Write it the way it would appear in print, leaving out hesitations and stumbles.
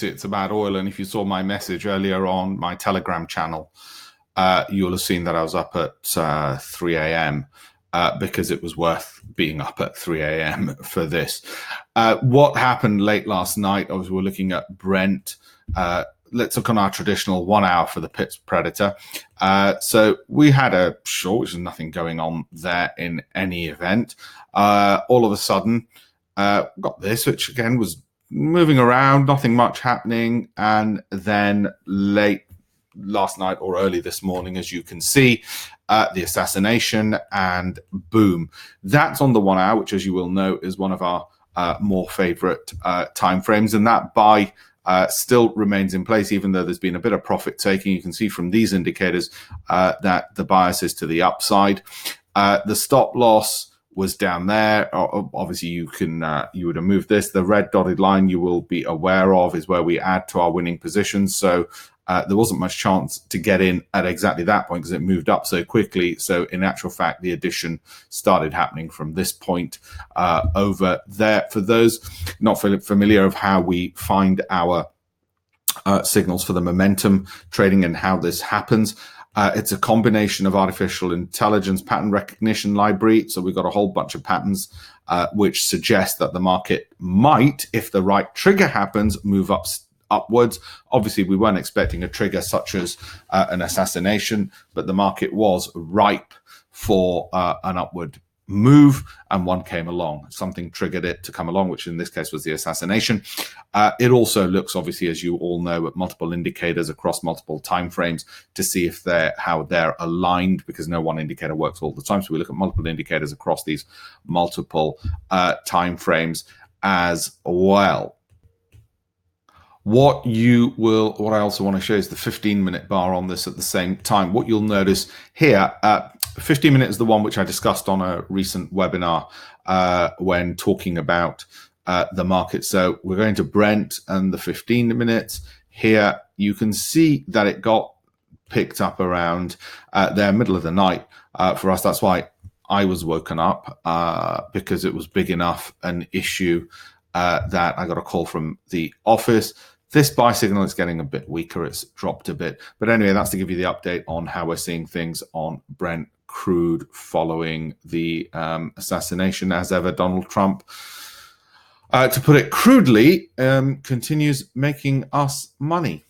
it's about oil. And if you saw my message earlier on my Telegram channel, you'll have seen that I was up at 3 a.m. Because it was worth being up at 3 a.m. for this. What happened late last night, I was we're looking at Brent. Let's look on our traditional 1 hour for the Pips Predator. So we had a short, which is nothing going on there in any event. All of a sudden, got this, which again was moving around, nothing much happening. And then late last night or early this morning, as you can see, the assassination, and boom. That's on the 1 hour, which, as you will know, is one of our more favorite time frames. And that buy still remains in place, even though there's been a bit of profit taking. You can see from these indicators that the bias is to the upside. The stop loss was down there. Obviously, you would have moved this. The red dotted line you will be aware of is where we add to our winning positions. So there wasn't much chance to get in at exactly that point because it moved up so quickly. So in actual fact, the addition started happening from this point over there. For those not familiar of how we find our signals for the momentum trading and how this happens, it's a combination of artificial intelligence pattern recognition library. So we've got a whole bunch of patterns which suggest that the market might, if the right trigger happens, move upwards. Obviously, we weren't expecting a trigger such as an assassination, but the market was ripe for an upward move, and one came along. Something triggered it to come along, which in this case was the assassination. It also looks, obviously, as you all know, at multiple indicators across multiple time frames to see if how they're aligned, because no one indicator works all the time. So we look at multiple indicators across these multiple time frames as well. What I also want to show is the 15-minute bar on this at the same time. What you'll notice here, 15 minutes is the one which I discussed on a recent webinar when talking about the market. So we're going to Brent and the 15 minutes. Here you can see that it got picked up around there, middle of the night. For us, that's why I was woken up, because it was big enough an issue that I got a call from the office. This buy signal is getting a bit weaker. It's dropped a bit. But anyway, that's to give you the update on how we're seeing things on Brent crude following the assassination. As ever, Donald Trump, to put it crudely, continues making us money.